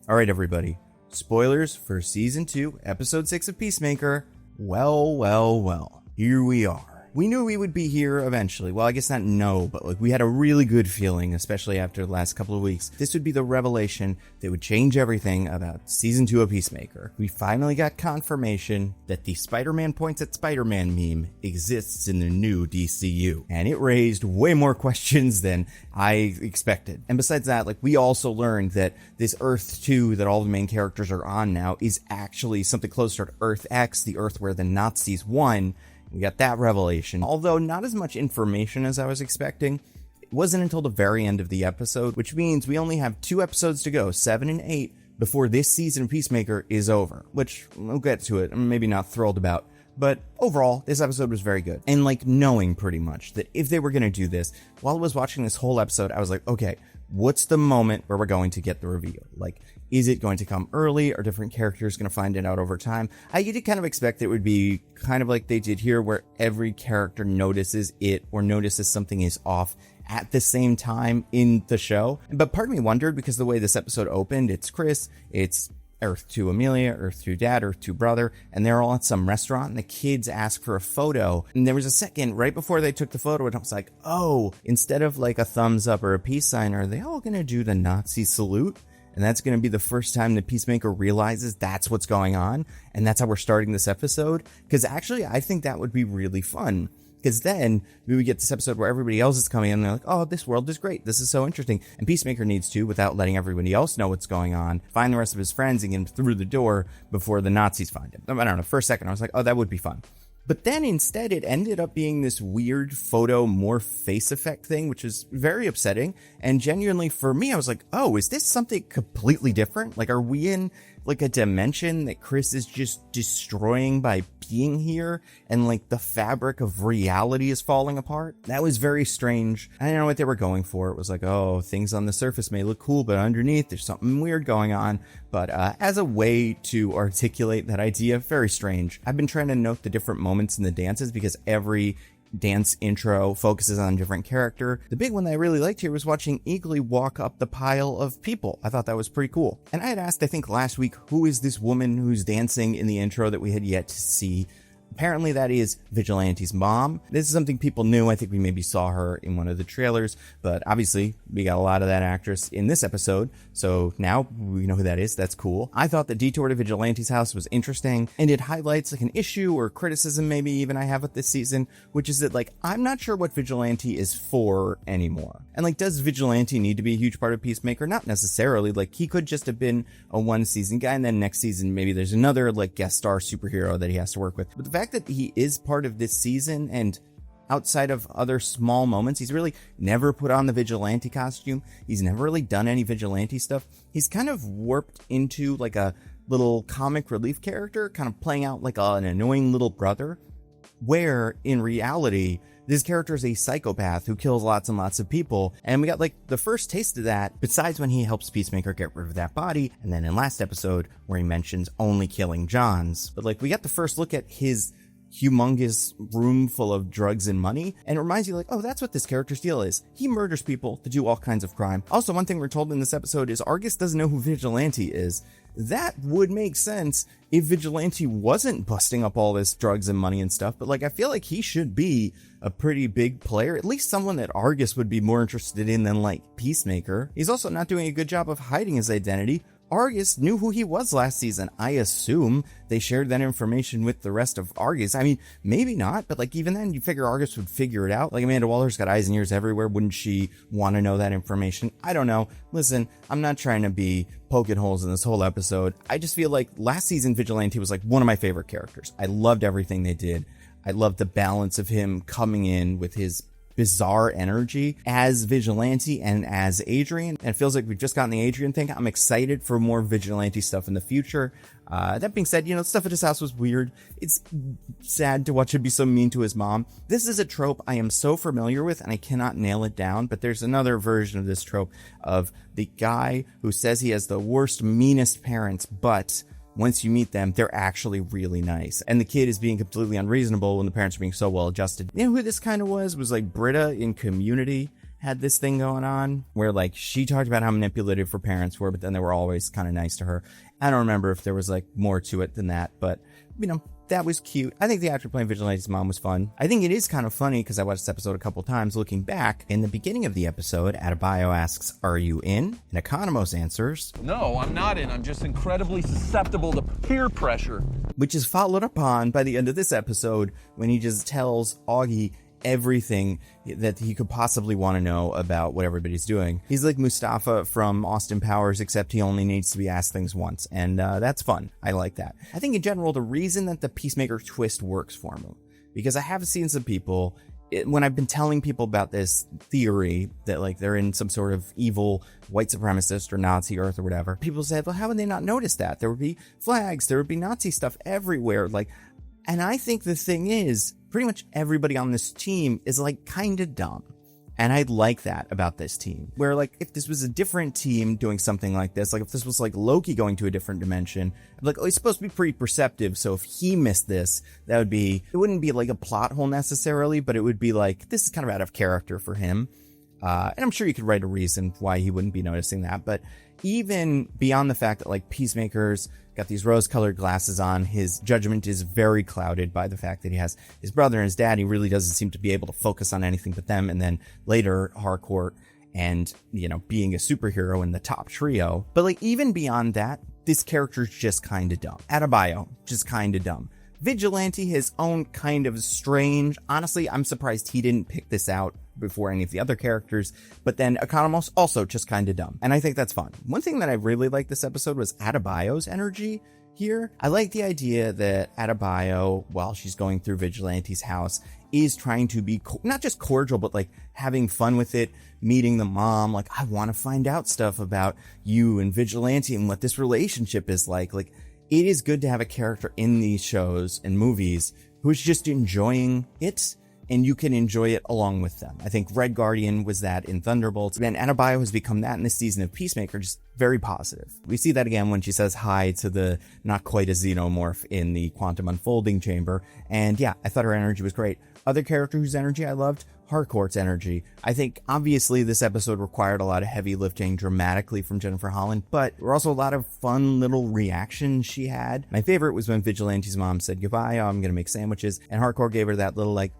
All right, everybody. Spoilers for Season 2, Episode 6 of Peacemaker. Well. Here we are. We knew we would be here eventually. Well, I guess not no, but we had a really good feeling, especially after the last couple of weeks. This would be the revelation that would change everything about Season 2 of Peacemaker. We finally got confirmation that the Spider-Man points at Spider-Man meme exists in the new DCU. And it raised way more questions than I expected. And besides that, we also learned that this Earth 2 that all the main characters are on now is actually something closer to Earth X, the Earth where the Nazis won. We got that revelation, although not as much information as I was expecting. It wasn't until the very end of the episode, which means we only have 2 episodes to go, 7 and 8, before this season of Peacemaker is over, which we'll get to it. I'm maybe not thrilled about, but overall, this episode was very good. And knowing pretty much that if they were going to do this, while I was watching this whole episode, I was like, okay, what's the moment where we're going to get the reveal? Is it going to come early? Are different characters going to find it out over time? I did kind of expect it would be kind of like they did here, where every character notices it or notices something is off at the same time in the show. But part of me wondered, because the way this episode opened, it's Chris, it's Earth 2 Amelia, Earth 2 Dad, Earth 2 Brother, and they're all at some restaurant, and the kids ask for a photo. And there was a second right before they took the photo, and I was like, oh, instead of a thumbs up or a peace sign, are they all going to do the Nazi salute? And that's going to be the first time that Peacemaker realizes that's what's going on. And that's how we're starting this episode. Because actually, I think that would be really fun. Because then we would get this episode where everybody else is coming in and they're like, oh, this world is great. This is so interesting. And Peacemaker needs to, without letting everybody else know what's going on, find the rest of his friends and get him through the door before the Nazis find him. I don't know. For a second, I was like, oh, that would be fun. But then instead, it ended up being this weird photo morph face effect thing, which is very upsetting. And genuinely, for me, I was like, oh, is this something completely different? Are we in a dimension that Chris is just destroying by being here, and the fabric of reality is falling apart? That was very strange. I don't know what they were going for. It was oh, things on the surface may look cool, but underneath there's something weird going on. But as a way to articulate that idea, very strange. I've been trying to note the different moments in the dances, because every dance intro focuses on a different character. The big one that I really liked here was watching Eagly walk up the pile of people. I thought that was pretty cool. And I had asked, I think last week, who is this woman who's dancing in the intro that we had yet to see? Apparently that is Vigilante's mom. This is something people knew. I think we maybe saw her in one of the trailers, but obviously we got a lot of that actress in this episode. So now we know who that is. That's cool. I thought the detour to Vigilante's house was interesting, and it highlights an issue or criticism maybe even I have with this season, which is that I'm not sure what Vigilante is for anymore. And does Vigilante need to be a huge part of Peacemaker? Not necessarily. He could just have been a 1-season guy, and then next season maybe there's another guest star superhero that he has to work with. But the fact that he is part of this season, and outside of other small moments, he's really never put on the Vigilante costume. He's never really done any Vigilante stuff. He's kind of warped into a little comic relief character, kind of playing out an annoying little brother, where in reality, this character is a psychopath who kills lots and lots of people. And we got the first taste of that, besides when he helps Peacemaker get rid of that body, and then in last episode where he mentions only killing Johns. But we got the first look at his humongous room full of drugs and money, and it reminds you oh, that's what this character's deal is. He murders people to do all kinds of crime. Also, one thing we're told in this episode is Argus doesn't know who Vigilante is. That would make sense if Vigilante wasn't busting up all this drugs and money and stuff, but I feel he should be a pretty big player, at least someone that Argus would be more interested in than Peacemaker. He's also not doing a good job of hiding his identity. Argus knew who he was last season. I assume they shared that information with the rest of Argus. I mean, maybe not, but even then, you figure Argus would figure it out. Amanda Waller's got eyes and ears everywhere. Wouldn't she want to know that information? I don't know. Listen, I'm not trying to be poking holes in this whole episode. I just feel last season Vigilante was one of my favorite characters. I loved everything they did. I loved the balance of him coming in with his bizarre energy as Vigilante and as Adrian. And it feels like we've just gotten the Adrian thing. I'm excited for more Vigilante stuff in the future. That being said, stuff at his house was weird. It's sad to watch him be so mean to his mom. This is a trope I am so familiar with, and I cannot nail it down, but there's another version of this trope of the guy who says he has the worst, meanest parents, but once you meet them, they're actually really nice. And the kid is being completely unreasonable when the parents are being so well adjusted. You know who this kind of was like Britta in Community. had this thing going on where like she talked about how manipulative her parents were, but then they were always kind of nice to her. I don't remember if there was like more to it than that, but you know, that was cute. I think the actor playing Vigilante's mom was fun. I think it is kind of funny because I watched this episode a couple times. Looking back, in the beginning of the episode, Adebayo asks, "Are you in?" And Economos answers, "No, I'm not in. I'm just incredibly susceptible to peer pressure." Which is followed upon by the end of this episode when he just tells Augie everything that he could possibly want to know about what everybody's doing. He's like Mustafa from Austin Powers, except he only needs to be asked things once, and that's fun. I like that. I think in general, the reason that the Peacemaker twist works for me, because I have seen some people, when I've been telling people about this theory that like they're in some sort of evil white supremacist or Nazi Earth or whatever, people said, well, how would they not notice that? There would be flags, there would be Nazi stuff everywhere. Like, and I think the thing is, pretty much everybody on this team is like kind of dumb. And I like that about this team, where like if this was a different team doing something like this, like if this was like Loki going to a different dimension, I'm like, oh, he's supposed to be pretty perceptive. So if he missed this, that would be, it wouldn't be like a plot hole necessarily, but it would be like, this is kind of out of character for him. And I'm sure you could write a reason why he wouldn't be noticing that. But even beyond the fact that like Peacemaker's got these rose-colored glasses on, his judgment is very clouded by the fact that he has his brother and his dad. He really doesn't seem to be able to focus on anything but them. And then later, Harcourt and, you know, being a superhero in the top trio. But like even beyond that, this character's just kind of dumb. Adebayo, just kind of dumb. Vigilante, his own kind of strange. Honestly, I'm surprised he didn't pick this out before any of the other characters. But then Economos, also just kind of dumb. And I think that's fun. One thing that I really liked this episode was Adebayo's energy here. I like the idea that Adebayo, while she's going through Vigilante's house, is trying to be not just cordial, but like having fun with it, meeting the mom. Like, I want to find out stuff about you and Vigilante and what this relationship is like. Like, it is good to have a character in these shows and movies who's just enjoying it, and you can enjoy it along with them. I think Red Guardian was that in Thunderbolts, and Adebayo has become that in this season of Peacemaker, just very positive. We see that again when she says hi to the not quite a xenomorph in the quantum unfolding chamber, and yeah, I thought her energy was great. Other character whose energy I loved, Harcourt's energy. I think obviously this episode required a lot of heavy lifting dramatically from Jennifer Holland, but there were also a lot of fun little reactions she had. My favorite was when Vigilante's mom said goodbye, I'm gonna make sandwiches, and Harcourt gave her that little like,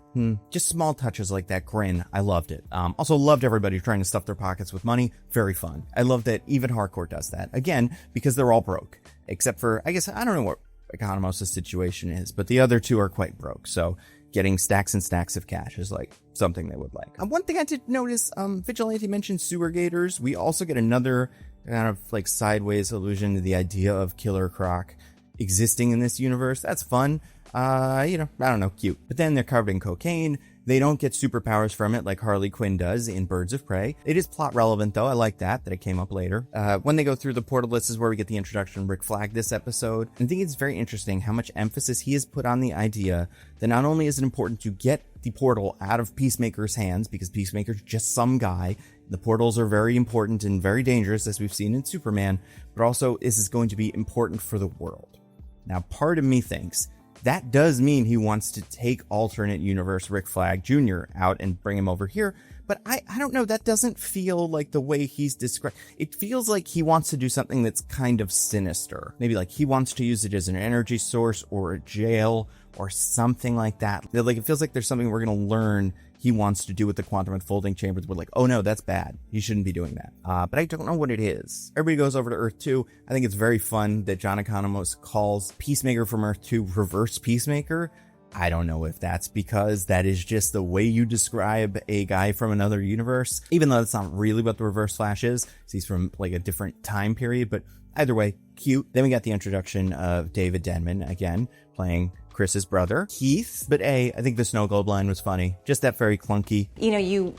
just small touches like that grin. I loved it. Also loved everybody trying to stuff their pockets with money. Very fun. I love that even Harcourt does that. Again, because they're all broke. Except for, I guess, I don't know what Economos' situation is, but the other two are quite broke. So getting stacks and stacks of cash is like something they would like. One thing I did notice, Vigilante mentioned sewer gators. We also get another kind of like sideways allusion to the idea of Killer Croc existing in this universe. That's fun. You know, I don't know, cute. But then they're covered in cocaine. They don't get superpowers from it like Harley Quinn does in Birds of Prey. It is plot relevant though. I like that it came up later. When they go through the portal, this is where we get the introduction of Rick Flag this episode. I think it's very interesting how much emphasis he has put on the idea that not only is it important to get the portal out of Peacemaker's hands, because Peacemaker's just some guy. The portals are very important and very dangerous, as we've seen in Superman, but also is this going to be important for the world. Now, part of me thinks that does mean he wants to take alternate universe Rick Flag Jr. out and bring him over here. But I don't know. That doesn't feel like the way he's described. It feels like he wants to do something that's kind of sinister. Maybe like he wants to use it as an energy source or a jail or something like that. Like it feels like there's something we're going to learn he wants to do with the quantum unfolding chambers. We're like, oh no, that's bad. He shouldn't be doing that. But I don't know what it is. Everybody goes over to Earth 2. I think it's very fun that John Economos calls Peacemaker from Earth 2 Reverse Peacemaker. I don't know if that's because that is just the way you describe a guy from another universe, even though that's not really what the Reverse Flash is. He's from like a different time period, but either way, cute. Then we got the introduction of David Denman again, playing Chris's brother, Keith. But I think the snow globe line was funny. Just that very clunky. You know, you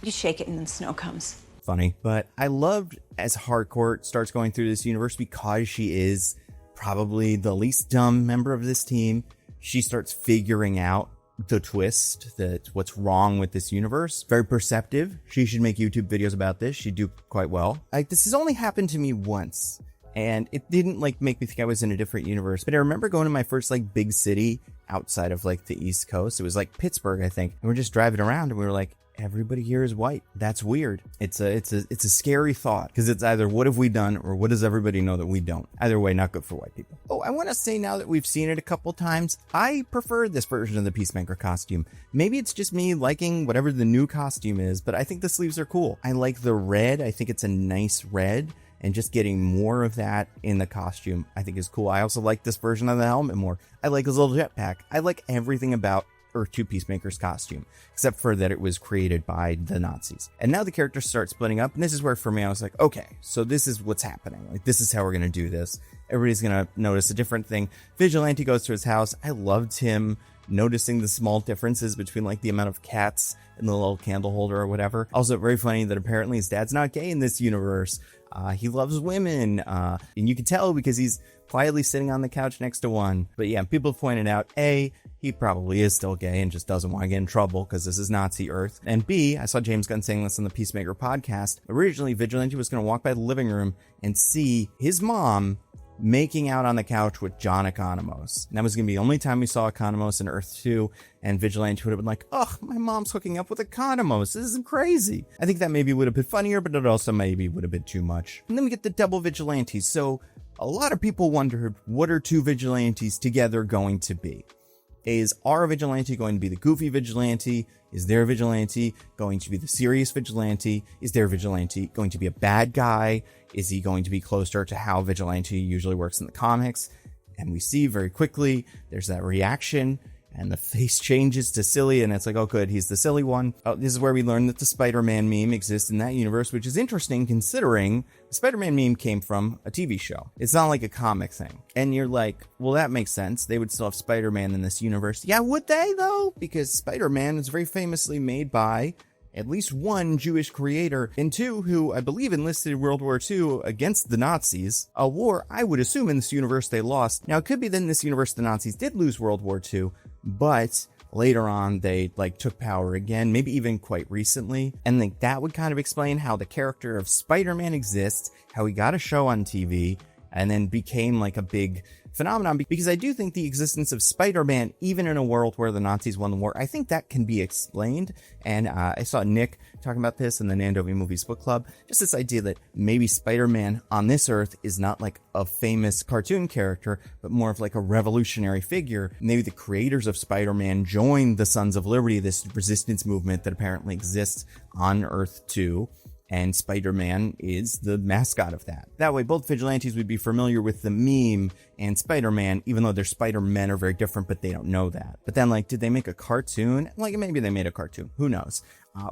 shake it and then snow comes. Funny. But I loved as Harcourt starts going through this universe, because she is probably the least dumb member of this team. She starts figuring out the twist, that what's wrong with this universe. Very perceptive. She should make YouTube videos about this. She'd do quite well. Like, this has only happened to me once, and it didn't like make me think I was in a different universe. But I remember going to my first like big city outside of like the East Coast. It was like Pittsburgh, I think. And we're just driving around and we were like, everybody here is white. That's weird. It's a scary thought, because it's either what have we done or what does everybody know that we don't. Either way, not good for white people. Oh, I want to say, now that we've seen it a couple times, I prefer this version of the Peacemaker costume. Maybe it's just me liking whatever the new costume is, but I think the sleeves are cool. I like the red. I think it's a nice red, and just getting more of that in the costume I think is cool. I also like this version of the helmet more. I like his little jetpack. I like everything about Earth 2 Peacemaker's costume, except for that it was created by the Nazis. And now the characters start splitting up, and this is where for me I was like, okay, so this is what's happening. Like, this is how we're gonna do this. Everybody's gonna notice a different thing. Vigilante goes to his house. I loved him noticing the small differences between like the amount of cats in the little candle holder or whatever. Also very funny that apparently his dad's not gay in this universe. He loves women, and you can tell because he's quietly sitting on the couch next to one. But yeah, people have pointed out, A, he probably is still gay and just doesn't want to get in trouble because this is Nazi Earth. And B, I saw James Gunn saying this on the Peacemaker podcast. Originally, Vigilante was going to walk by the living room and see his mom making out on the couch with John Economos. And that was going to be the only time we saw Economos in Earth 2, and Vigilante would have been like, oh, my mom's hooking up with Economos. This is crazy. I think that maybe would have been funnier, but it also maybe would have been too much. And then we get the double Vigilantes. So a lot of people wondered, what are two Vigilantes together going to be? Is our Vigilante going to be the goofy Vigilante? Is their Vigilante going to be the serious Vigilante? Is their Vigilante going to be a bad guy? Is he going to be closer to how Vigilante usually works in the comics? And we see very quickly there's that reaction, and the face changes to silly, and it's like, oh good, he's the silly one. Oh, this is where we learn that the Spider-Man meme exists in that universe, which is interesting considering the Spider-Man meme came from a TV show. It's not like a comic thing. And you're like, well, that makes sense. They would still have Spider-Man in this universe. Yeah, would they though? Because Spider-Man is very famously made by at least one Jewish creator, and two who I believe enlisted in World War II against the Nazis, a war I would assume in this universe they lost. Now, it could be that in this universe the Nazis did lose World War II, but later on they like took power again, maybe even quite recently, and like that would kind of explain how the character of Spider-Man exists, how he got a show on TV, and then became like a big phenomenon, because I do think the existence of Spider-Man, even in a world where the Nazis won the war, I think that can be explained. And I saw Nick talking about this in the Nandovi Movies Book Club, just this idea that maybe Spider-Man on this Earth is not like a famous cartoon character, but more of like a revolutionary figure. Maybe the creators of Spider-Man joined the Sons of Liberty, this resistance movement that apparently exists on Earth too. And Spider-Man is the mascot of that. That way, both Vigilantes would be familiar with the meme and Spider-Man, even though their Spider-Men are very different, but they don't know that. But then, like, did they make a cartoon? Like, maybe they made a cartoon. Who knows?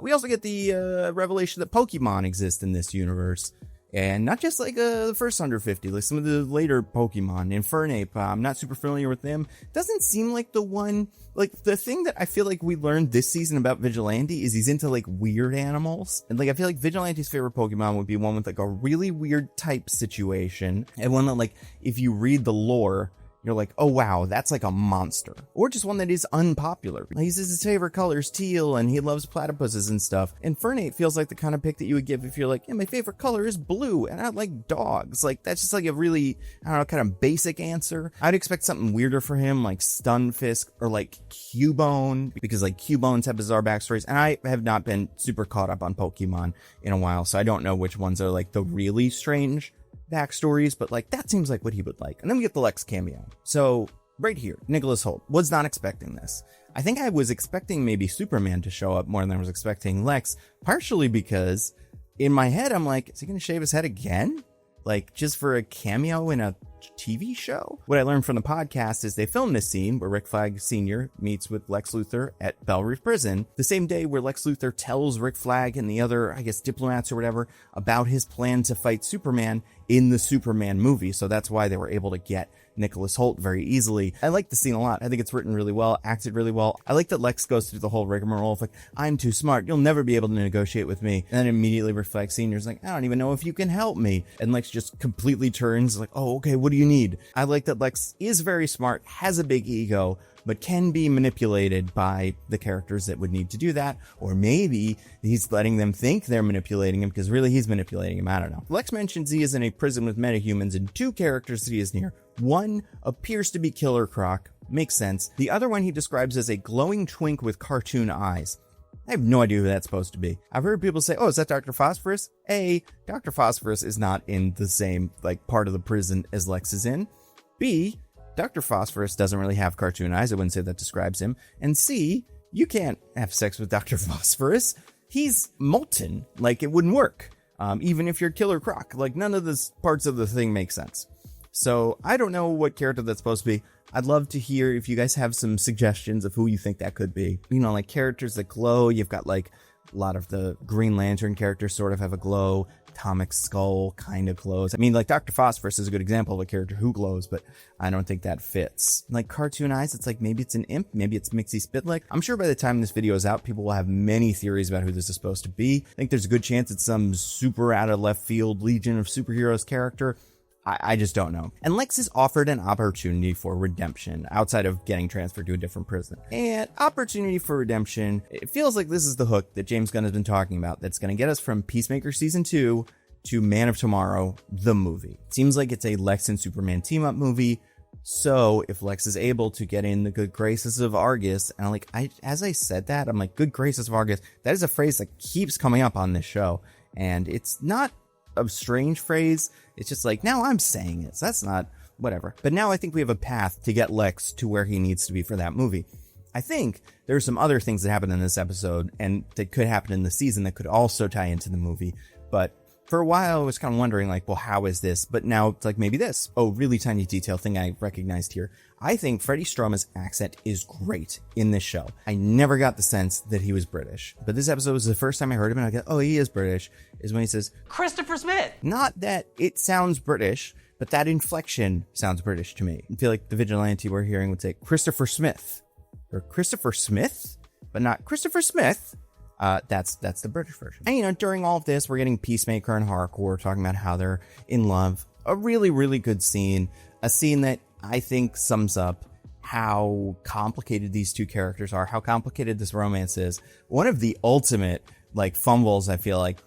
We also get the revelation that Pokemon exist in this universe. And not just like the first under 50, like some of the later Pokemon. Infernape, I'm not super familiar with them. Doesn't seem like the one, like the thing that I feel like we learned this season about Vigilante is he's into like weird animals. And like I feel like Vigilante's favorite Pokemon would be one with like a really weird type situation. And one that like, if you read the lore, you're like, oh wow, that's like a monster. Or just one that is unpopular. He says his favorite color is teal and he loves platypuses and stuff. Infernape feels like the kind of pick that you would give if you're like, yeah, my favorite color is blue and I like dogs. Like, that's just like a really, I don't know, kind of basic answer. I'd expect something weirder for him, like Stunfisk or like Cubone, because like Cubones have bizarre backstories. And I have not been super caught up on Pokemon in a while, so I don't know which ones are like the really strange backstories, but like that seems like what he would like. And then we get the Lex cameo. So right here, Nicholas Hoult was not expecting this. I think I was expecting maybe Superman to show up more than I was expecting Lex, partially because in my head I'm like, is he gonna shave his head again? Like, just for a cameo in a TV show? What I learned from the podcast is they filmed this scene where Rick Flag Sr. meets with Lex Luthor at Belle Reef Prison, the same day where Lex Luthor tells Rick Flag and the other, I guess, diplomats or whatever about his plan to fight Superman in the Superman movie. So that's why they were able to get Nicholas Hoult very easily. I like the scene a lot. I think it's written really well, acted really well. I like that Lex goes through the whole rigmarole of like, I'm too smart, you'll never be able to negotiate with me. And then immediately Rick Flag Sr.'s like, I don't even know if you can help me. And Lex just completely turns like, oh, okay, what do you need? I like that Lex is very smart, has a big ego, but can be manipulated by the characters that would need to do that. Or maybe he's letting them think they're manipulating him because really he's manipulating him. I don't know. Lex mentions he is in a prison with metahumans and two characters that he is near. One appears to be Killer Croc. Makes sense. The other one he describes as a glowing twink with cartoon eyes. I have no idea who that's supposed to be. I've heard people say, oh, is that Dr. Phosphorus? A, Dr. Phosphorus is not in the same, like, part of the prison as Lex is in. B, Dr. Phosphorus doesn't really have cartoon eyes. I wouldn't say that describes him. And C, you can't have sex with Dr. Phosphorus. He's molten. Like, it wouldn't work. Even if you're Killer Croc. Like, none of the parts of the thing make sense. So, I don't know what character that's supposed to be. I'd love to hear if you guys have some suggestions of who you think that could be. You know, like characters that glow. You've got like a lot of the Green Lantern characters sort of have a glow. Atomic Skull kind of glows. I mean, like Dr. Phosphorus is a good example of a character who glows, but I don't think that fits. Like cartoon eyes, it's like maybe it's an imp, maybe it's Mixie Spitlick. I'm sure by the time this video is out, people will have many theories about who this is supposed to be. I think there's a good chance it's some super out of left field Legion of Superheroes character. I just don't know. And Lex is offered an opportunity for redemption outside of getting transferred to a different prison. And opportunity for redemption, it feels like this is the hook that James Gunn has been talking about that's going to get us from Peacemaker Season 2 to Man of Tomorrow, the movie. It seems like it's a Lex and Superman team-up movie. So if Lex is able to get in the good graces of Argus, and as I said that, I'm like, good graces of Argus, that is a phrase that keeps coming up on this show. And it's not a strange phrase. It's just like, now I'm saying it, so that's not whatever. But now I think we have a path to get Lex to where he needs to be for that movie. I think there are some other things that happen in this episode and that could happen in the season that could also tie into the movie. But for a while I was kind of wondering like, well, how is this? But now it's like maybe this. Oh, really tiny detail thing I recognized here. I think Freddie Stroma's accent is great in this show. I never got the sense that he was British, but this episode was the first time I heard him and I go, oh, he is British, is when he says, Christopher Smith. Not that it sounds British, but that inflection sounds British to me. I feel like the vigilante we're hearing would say Christopher Smith or Christopher Smith, but not Christopher Smith. That's the British version. And, you know, during all of this, we're getting Peacemaker and Hardcore talking about how they're in love. A really, really good scene. A scene that I think sums up how complicated these two characters are, how complicated this romance is. One of the ultimate, like, fumbles, I feel like.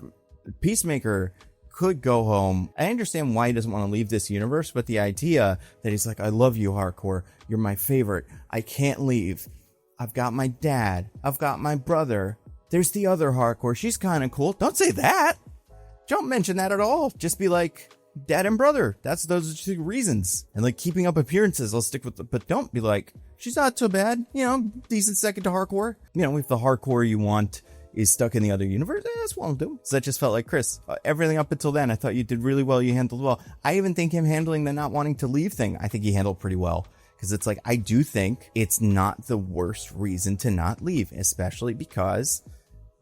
Peacemaker could go home. I understand why he doesn't want to leave this universe, but the idea that he's like, I love you, Hardcore. You're my favorite. I can't leave. I've got my dad. I've got my brother. There's the other Hardcore. She's kind of cool. Don't say that. Don't mention that at all. Just be like, dad and brother. Those are two reasons. And like keeping up appearances, I'll stick with it. But don't be like, she's not so bad. You know, decent second to Hardcore. You know, if the Hardcore you want is stuck in the other universe, that's what I'll do. So that just felt like, Chris, everything up until then, I thought you did really well. You handled well. I even think him handling the not wanting to leave thing, I think he handled pretty well. Because it's like, I do think it's not the worst reason to not leave, especially because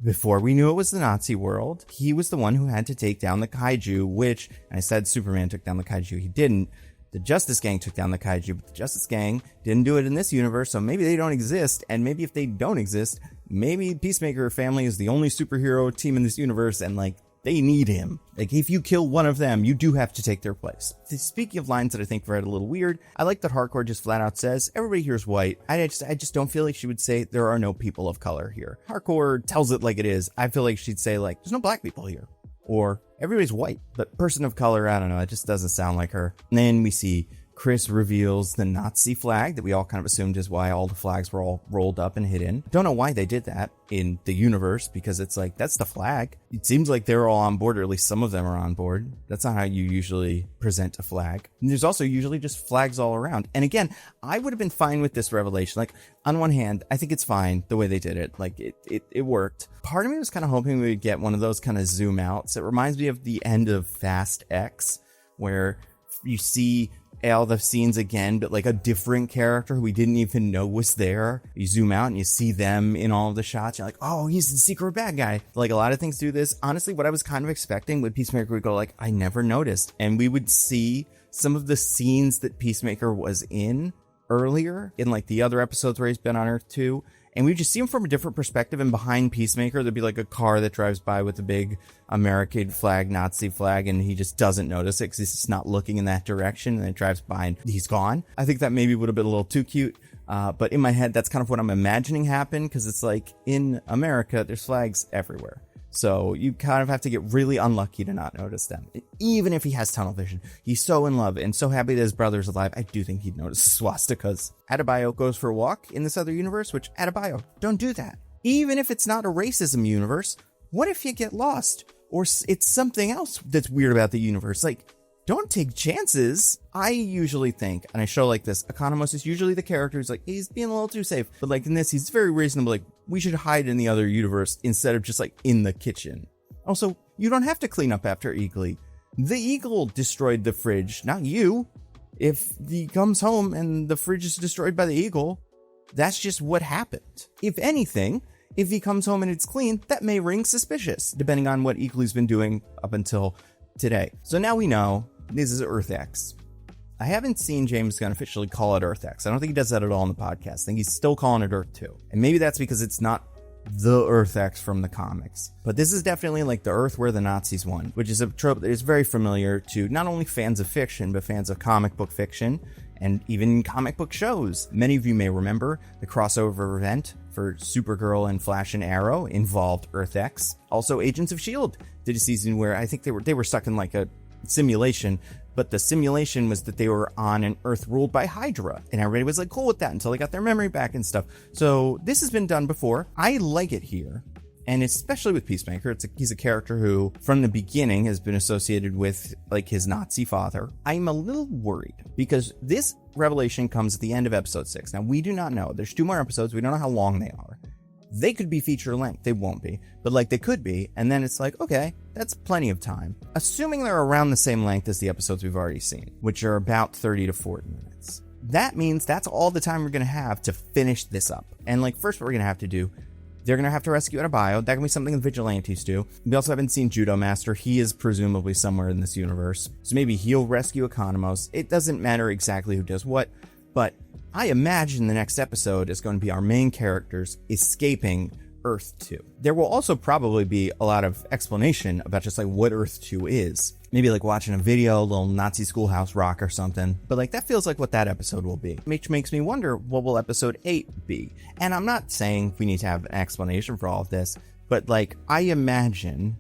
before we knew it was the Nazi world, he was the one who had to take down the kaiju, which, and I said Superman took down the kaiju, he didn't. The Justice Gang took down the kaiju, but the Justice Gang didn't do it in this universe, so maybe they don't exist, and maybe if they don't exist, maybe Peacemaker family is the only superhero team in this universe, and like, they need him. Like, if you kill one of them, you do have to take their place. Speaking of lines that I think read a little weird, I like that Hardcore just flat out says, everybody here is white. I just don't feel like she would say there are no people of color here. Hardcore tells it like it is. I feel like she'd say like, there's no black people here. Or everybody's white, but person of color, I don't know. It just doesn't sound like her. And then we see Chris reveals the Nazi flag that we all kind of assumed is why all the flags were all rolled up and hidden. Don't know why they did that in the universe, because it's like, that's the flag. It seems like they're all on board, or at least some of them are on board. That's not how you usually present a flag. And there's also usually just flags all around. And again, I would have been fine with this revelation. Like, on one hand, I think it's fine the way they did it. Like, it worked. Part of me was kind of hoping we would get one of those kind of zoom outs. It reminds me of the end of Fast X, where you see all the scenes again, but like a different character who we didn't even know was there. You zoom out and you see them in all of the shots. You're like, oh, he's the secret bad guy. Like, a lot of things do this. Honestly, what I was kind of expecting with Peacemaker would go like, I never noticed. And we would see some of the scenes that Peacemaker was in earlier in like the other episodes where he's been on Earth too. And we just see him from a different perspective, and behind Peacemaker, there'd be like a car that drives by with a big American flag, Nazi flag, and he just doesn't notice it because he's just not looking in that direction, and it drives by and he's gone. I think that maybe would have been a little too cute, but in my head, that's kind of what I'm imagining happened, because it's like, in America, there's flags everywhere. So you kind of have to get really unlucky to not notice them. Even if he has tunnel vision, he's so in love and so happy that his brother's alive, I do think he'd notice swastikas. Adebayo goes for a walk in this other universe, which, Adebayo, don't do that. Even if it's not a racism universe, what if you get lost? Or it's something else that's weird about the universe? Like, don't take chances. I usually think, and a show like this, Economos is usually the character who's like, he's being a little too safe. But like in this, he's very reasonable. Like, we should hide in the other universe instead of just like in the kitchen. Also, you don't have to clean up after Eagly. The eagle destroyed the fridge, not you. If he comes home and the fridge is destroyed by the eagle, that's just what happened. If anything, if he comes home and it's clean, that may ring suspicious, depending on what Eagly's been doing up until today. So now we know this is Earth X. I haven't seen James Gunn officially call it Earth X. I don't think he does that at all in the podcast. I think he's still calling it Earth 2. And maybe that's because it's not the Earth X from the comics. But this is definitely like the Earth where the Nazis won, which is a trope that is very familiar to not only fans of fiction, but fans of comic book fiction and even comic book shows. Many of you may remember the crossover event for Supergirl and Flash and Arrow involved Earth X. Also, Agents of S.H.I.E.L.D. did a season where I think they were stuck in like a simulation, but the simulation was that they were on an Earth ruled by Hydra, and everybody was like cool with that until they got their memory back and stuff. So this has been done before. I like it here, and especially with Peacemaker. He's a character who from the beginning has been associated with like his Nazi father. I'm a little worried because this revelation comes at the end of episode 6. Now, we do not know. There's 2 more episodes. We don't know how long they are. They could be feature length. They won't be, but like they could be. And then it's like, okay, that's plenty of time. Assuming they're around the same length as the episodes we've already seen, which are about 30 to 40 minutes. That means that's all the time we're going to have to finish this up. And like, first, what we're going to have to do, they're going to have to rescue Adebayo. That can be something the Vigilantes do. We also haven't seen Judo Master. He is presumably somewhere in this universe. So maybe he'll rescue Economos. It doesn't matter exactly who does what, but I imagine the next episode is going to be our main characters escaping Earth 2. There will also probably be a lot of explanation about just like what Earth 2 is. Maybe like watching a video, a little Nazi schoolhouse rock or something. But like that feels like what that episode will be. Which makes me wonder, what will episode 8 be? And I'm not saying we need to have an explanation for all of this, but like I imagine,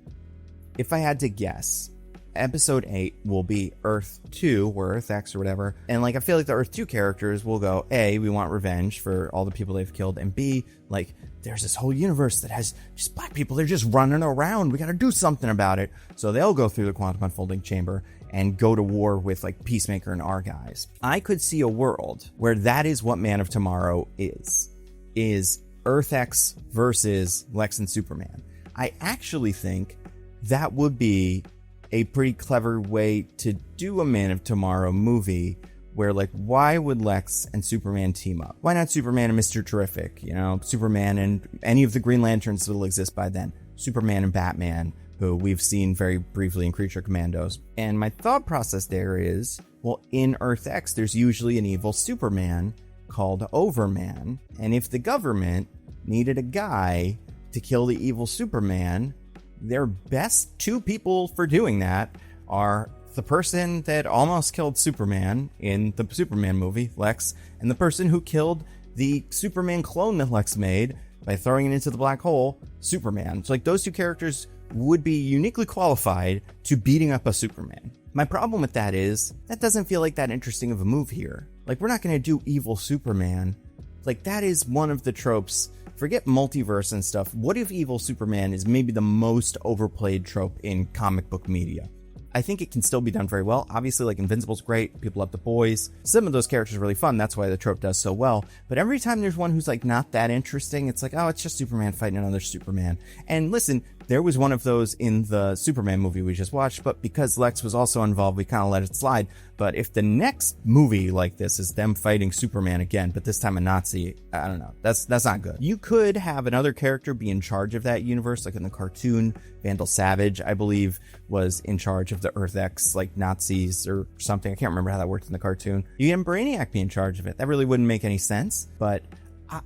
if I had to guess, episode 8 will be Earth 2 or Earth X or whatever. And like I feel like the Earth 2 characters will go, A, we want revenge for all the people they've killed, and B, like there's this whole universe that has just black people. They're just running around. We got to do something about it. So they'll go through the quantum unfolding chamber and go to war with like Peacemaker and our guys. I could see a world where that is what Man of Tomorrow is Earth X versus Lex and Superman. I actually think that would be a pretty clever way to do a Man of Tomorrow movie where, like, why would Lex and Superman team up? Why not Superman and Mr. Terrific? You know, Superman and any of the Green Lanterns that will exist by then. Superman and Batman, who we've seen very briefly in Creature Commandos. And my thought process there is, well, in Earth X, there's usually an evil Superman called Overman. And if the government needed a guy to kill the evil Superman, their best 2 people for doing that are the person that almost killed Superman in the Superman movie, Lex, and the person who killed the Superman clone that Lex made by throwing it into the black hole, Superman. So like those 2 characters would be uniquely qualified to beating up a Superman. My problem with that is that doesn't feel like that interesting of a move here. Like, we're not going to do evil Superman. Like, that is one of the tropes. Forget multiverse and stuff. What if evil Superman is maybe the most overplayed trope in comic book media? I think it can still be done very well. Obviously, like, Invincible's great. People love The Boys. Some of those characters are really fun. That's why the trope does so well. But every time there's one who's, like, not that interesting, it's like, oh, it's just Superman fighting another Superman. And listen, there was one of those in the Superman movie we just watched, but because Lex was also involved, we kind of let it slide. But if the next movie like this is them fighting Superman again, but this time a Nazi, I don't know. That's not good. You could have another character be in charge of that universe, like in the cartoon. Vandal Savage, I believe, was in charge of the Earth X, like Nazis or something. I can't remember how that worked in the cartoon. You can have Brainiac be in charge of it. That really wouldn't make any sense, but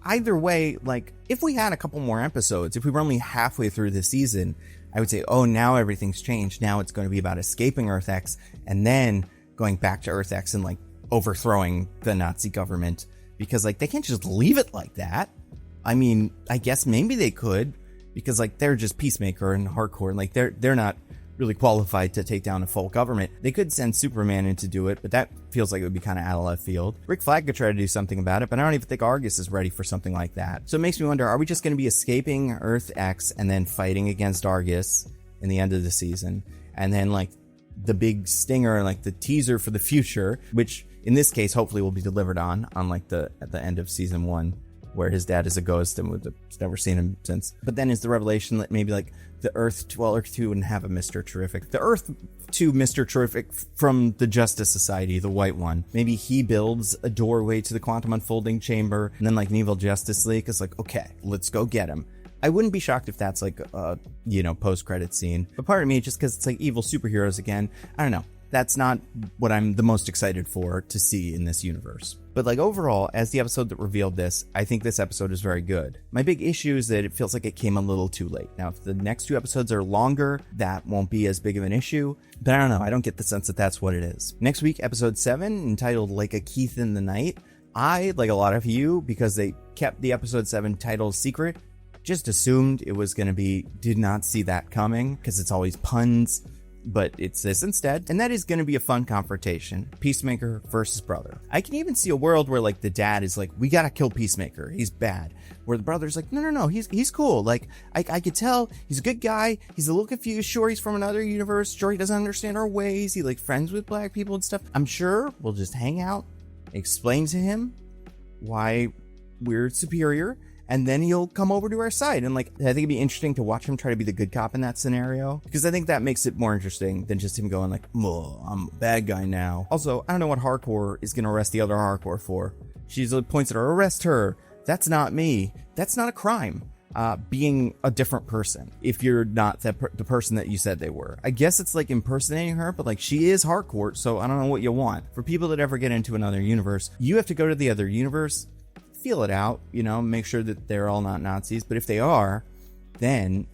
either way, like, if we had a couple more episodes, if we were only halfway through the season, I would say, oh, now everything's changed. Now it's going to be about escaping Earth X and then going back to Earth X and, like, overthrowing the Nazi government. Because, like, they can't just leave it like that. I mean, I guess maybe they could, because, like, they're just Peacemaker and hardcore, and, like, they're not really qualified to take down a full government. They could send Superman in to do it, but that feels like it would be kind of out of left field. Rick Flag could try to do something about it, but I don't even think Argus is ready for something like that. So it makes me wonder, are we just going to be escaping Earth X and then fighting against Argus in the end of the season? And then like the big stinger, like the teaser for the future, which in this case hopefully will be delivered on like at the end of season 1, where his dad is a ghost and we've never seen him since. But then is the revelation that maybe like the Earth 2 wouldn't have a Mr. Terrific. The Earth 2 Mr. Terrific from the Justice Society, the white one. Maybe he builds a doorway to the quantum unfolding chamber, and then like an evil Justice League is like, okay, let's go get him. I wouldn't be shocked if that's like a, post-credit scene. But part of me, just because it's like evil superheroes again, I don't know. That's not what I'm the most excited for to see in this universe. But like overall, as the episode that revealed this, I think this episode is very good. My big issue is that it feels like it came a little too late. Now, if the next 2 episodes are longer, that won't be as big of an issue. But I don't know. I don't get the sense that that's what it is. Next week, episode 7, entitled Like a Keith in the Night. I, like a lot of you, because they kept the episode 7 title secret, just assumed it was going to be, did not see that coming, because it's always puns. But it's this instead, and that is going to be a fun confrontation. Peacemaker versus brother. I can even see a world where like the dad is like, we gotta kill Peacemaker, he's bad. Where the brother's like, no, he's cool. Like, I could tell he's a good guy. He's a little confused. Sure, he's from another universe. Sure, he doesn't understand our ways. He like friends with black people and stuff. I'm sure we'll just hang out, explain to him why we're superior, and then he'll come over to our side. And like, I think it'd be interesting to watch him try to be the good cop in that scenario, because I think that makes it more interesting than just him going like, I'm a bad guy now. Also, I don't know what Hardcore is going to arrest the other Hardcore for. She points at her, arrest her. That's not me. That's not a crime. Being a different person, if you're not the person that you said they were. I guess it's like impersonating her, but like she is Hardcore, so I don't know what you want. For people that ever get into another universe, you have to go to the other universe, feel it out, make sure that they're all not Nazis. But if they are, then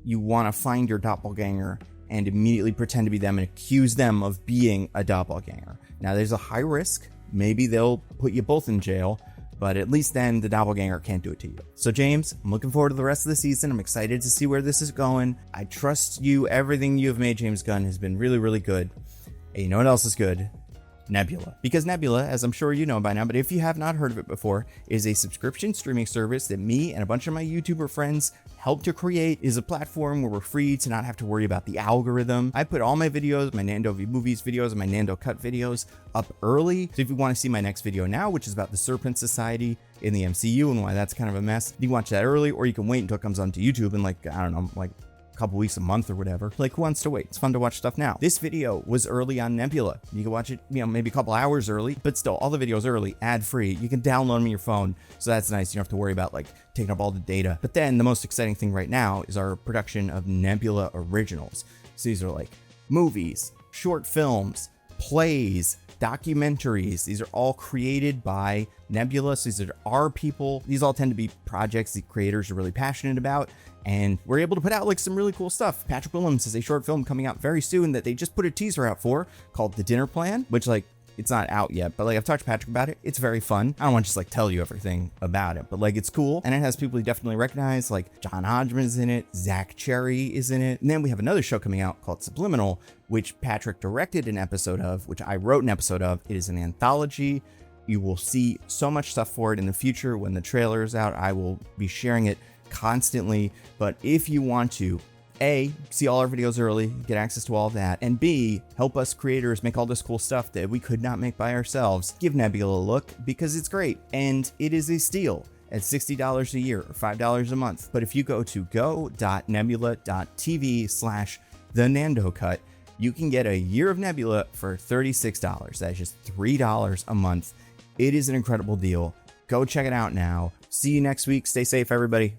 you want to find your doppelganger and immediately pretend to be them and accuse them of being a doppelganger. Now, there's a high risk. Maybe they'll put you both in jail, but at least then the doppelganger can't do it to you. So, James, I'm looking forward to the rest of the season. I'm excited to see where this is going. I trust you. Everything you have made, James Gunn, has been really, really good. And you know what else is good? Nebula. Because Nebula, as I'm sure you know by now, but if you have not heard of it before, is a subscription streaming service that me and a bunch of my YouTuber friends helped to create. Is a platform where we're free to not have to worry about the algorithm. I put all my videos, my Nando V Movies videos and my Nando Cut videos up early. So if you want to see my next video now, which is about the Serpent Society in the MCU and why that's kind of a mess, you can watch that early, or you can wait until it comes onto YouTube in like, I don't know, like couple weeks, a month or whatever. Like, who wants to wait? It's fun to watch stuff now. This video was early on Nebula. You can watch it, maybe a couple hours early, but still, all the videos early, ad free. You can download them on your phone, so that's nice. You don't have to worry about like taking up all the data. But then the most exciting thing right now is our production of Nebula originals. So these are like movies, short films, plays, documentaries. These are all created by Nebula. So these are our people. These all tend to be projects the creators are really passionate about, and we're able to put out like some really cool stuff. Patrick Willems has a short film coming out very soon that they just put a teaser out for called The Dinner Plan, which like, it's not out yet, but like I've talked to Patrick about it. It's very fun. I don't want to just like tell you everything about it, but like it's cool. And it has people you definitely recognize, like John Hodgman is in it, Zach Cherry is in it. And then we have another show coming out called Subliminal, which Patrick directed an episode of, which I wrote an episode of. It is an anthology. You will see so much stuff for it in the future. When the trailer is out, I will be sharing it constantly. But if you want to, A, see all our videos early, get access to all of that, and B, help us creators make all this cool stuff that we could not make by ourselves, give Nebula a look, because it's great, and it is a steal at $60 a year or $5 a month. But if you go to go.nebula.tv/thenandocut, you can get a year of Nebula for $36. That's just $3 a month. It is an incredible deal. Go check it out now. See you next week. Stay safe, everybody.